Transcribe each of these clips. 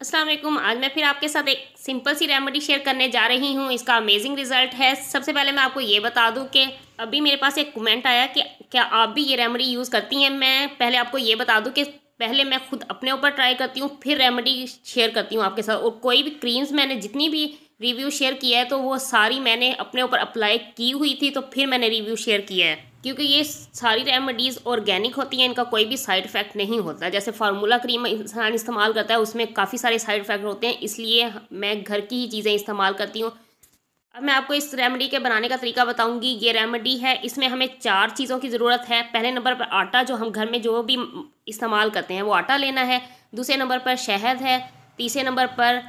अस्सलाम वालेकुम। आज मैं फिर आपके साथ एक सिंपल सी रेमेडी शेयर करने जा रही हूँ। इसका अमेजिंग रिजल्ट है। सबसे पहले मैं आपको ये बता दूँ कि अभी मेरे पास एक कमेंट आया कि क्या आप भी ये रेमेडी यूज़ करती हैं। मैं पहले आपको ये बता दूँ कि पहले मैं खुद अपने ऊपर ट्राई करती हूँ, फिर रेमेडी शेयर करती हूँ आपके साथ। और कोई भी क्रीम्स मैंने जितनी भी रिव्यू शेयर किया है तो वो सारी मैंने अपने ऊपर अप्लाई की हुई थी, तो फिर मैंने रिव्यू शेयर किया है। क्योंकि ये सारी रेमेडीज़ ऑर्गेनिक होती हैं, इनका कोई भी साइड इफ़ेक्ट नहीं होता। जैसे फार्मूला क्रीम इंसान इस्तेमाल करता है, उसमें काफ़ी सारे साइड इफ़ेक्ट होते हैं, इसलिए मैं घर की ही चीज़ें इस्तेमाल करती हूँ। अब मैं आपको इस रेमेडी के बनाने का तरीका बताऊंगी। ये रेमेडी है, इसमें हमें 4 चीज़ों की ज़रूरत है। पहले नंबर पर आटा, जो हम घर में जो भी इस्तेमाल करते हैं वो आटा लेना है। दूसरे नंबर पर शहद है। तीसरे नंबर पर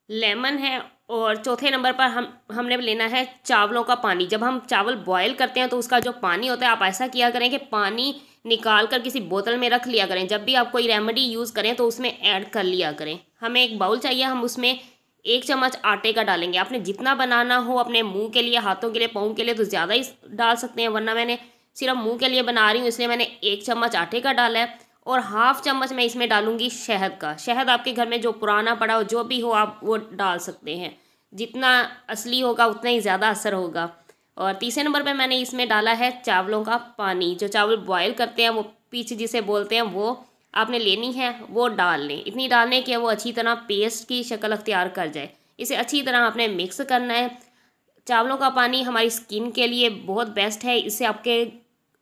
लेमन है। और चौथे नंबर पर हमने लेना है चावलों का पानी। जब हम चावल बॉयल करते हैं तो उसका जो पानी होता है, आप ऐसा किया करें कि पानी निकाल कर किसी बोतल में रख लिया करें। जब भी आप कोई रेमेडी यूज़ करें तो उसमें ऐड कर लिया करें। हमें एक बाउल चाहिए, हम उसमें 1 चम्मच आटे का डालेंगे। आपने जितना बनाना हो, अपने मुंह के लिए, हाथों के लिए, पाँव के लिए तो ज़्यादा ही डाल सकते हैं, वरना मैंने सिर्फ मुंह के लिए बना रही हूँ इसलिए मैंने 1 चम्मच आटे का डाला है। और हाफ चम्मच मैं इसमें डालूंगी शहद का। शहद आपके घर में जो पुराना पड़ा हो, जो भी हो, आप वो डाल सकते हैं। जितना असली होगा उतना ही ज़्यादा असर होगा। और तीसरे नंबर पे मैंने इसमें डाला है चावलों का पानी। जो चावल बॉयल करते हैं, वो पीच जिसे बोलते हैं, वो आपने लेनी है, वो डाल लें। इतनी डालने की वो अच्छी तरह पेस्ट की शक्ल अख्तियार कर जाए। इसे अच्छी तरह आपने मिक्स करना है। चावलों का पानी हमारी स्किन के लिए बहुत बेस्ट है। इससे आपके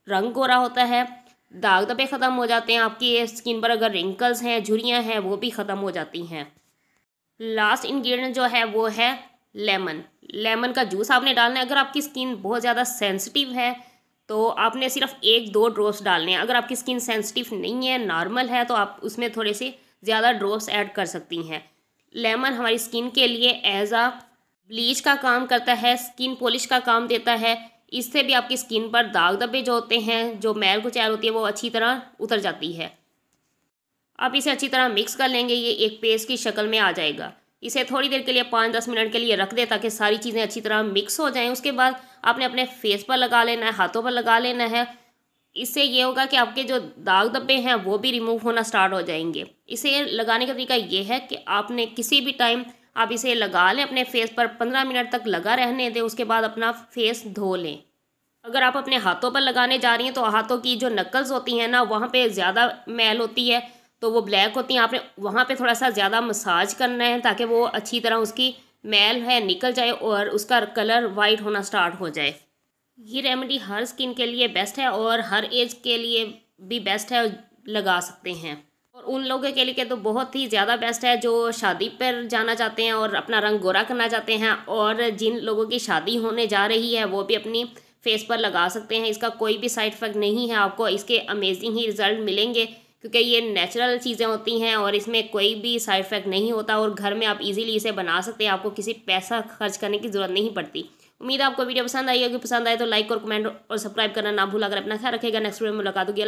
रंग गोरा होता है, दाग धब्बे ख़त्म हो जाते हैं, आपकी स्किन पर अगर रिंकल्स हैं, झुर्रियाँ हैं, वो भी ख़त्म हो जाती हैं। लास्ट इंग्रेडिएंट जो है वो है लेमन। लेमन का जूस आपने डालना है। अगर आपकी स्किन बहुत ज़्यादा सेंसिटिव है तो आपने सिर्फ 1-2 ड्रॉप्स डालने हैं। अगर आपकी स्किन सेंसिटिव नहीं है, नॉर्मल है, तो आप उसमें थोड़े से ज़्यादा ड्रॉप्स ऐड कर सकती हैं। लेमन हमारी स्किन के लिए एज आ ब्लीच का काम करता है, स्किन पॉलिश का काम देता है। इससे भी आपकी स्किन पर दाग धब्बे जो होते हैं, जो मैल कुचैल होती है, वो अच्छी तरह उतर जाती है। आप इसे अच्छी तरह मिक्स कर लेंगे, ये एक पेस्ट की शक्ल में आ जाएगा। इसे थोड़ी देर के लिए 5-10 मिनट के लिए रख दें ताकि सारी चीज़ें अच्छी तरह मिक्स हो जाएं। उसके बाद आपने अपने फेस पर लगा लेना है, हाथों पर लगा लेना है। इससे ये होगा कि आपके जो दाग धब्बे हैं वो भी रिमूव होना स्टार्ट हो जाएंगे। इसे लगाने का तरीका ये है कि आपने किसी भी टाइम आप इसे लगा लें, अपने फेस पर 15 मिनट तक लगा रहने दें। उसके बाद अपना फेस धो लें। अगर आप अपने हाथों पर लगाने जा रही हैं तो हाथों की जो नक्ल्स होती हैं ना, वहाँ पे ज़्यादा मैल होती है, तो वो ब्लैक होती हैं। आपने वहाँ पे थोड़ा सा ज़्यादा मसाज करना है ताकि वो अच्छी तरह उसकी मैल है निकल जाए और उसका कलर वाइट होना स्टार्ट हो जाए। ये रेमेडी हर स्किन के लिए बेस्ट है और हर एज के लिए भी बेस्ट है, लगा सकते हैं। और उन लोगों के लिए तो बहुत ही ज़्यादा बेस्ट है जो शादी पर जाना चाहते हैं और अपना रंग गोरा करना चाहते हैं। और जिन लोगों की शादी होने जा रही है वो भी अपनी फेस पर लगा सकते हैं। इसका कोई भी साइड इफ़ेक्ट नहीं है, आपको इसके अमेजिंग ही रिज़ल्ट मिलेंगे क्योंकि ये नेचुरल चीज़ें होती हैं और इसमें कोई भी साइड इफ़ेक्ट नहीं होता। और घर में आप इजीली इसे बना सकते हैं, आपको किसी पैसा खर्च करने की ज़रूरत नहीं पड़ती। उम्मीद है आपको वीडियो पसंद आई होगी। पसंद आए तो लाइक और कमेंट और सब्सक्राइब करना ना भूला। अगर अपना ख्याल रखेगा, नेक्स्ट वीडियो में मुलाकात होगी।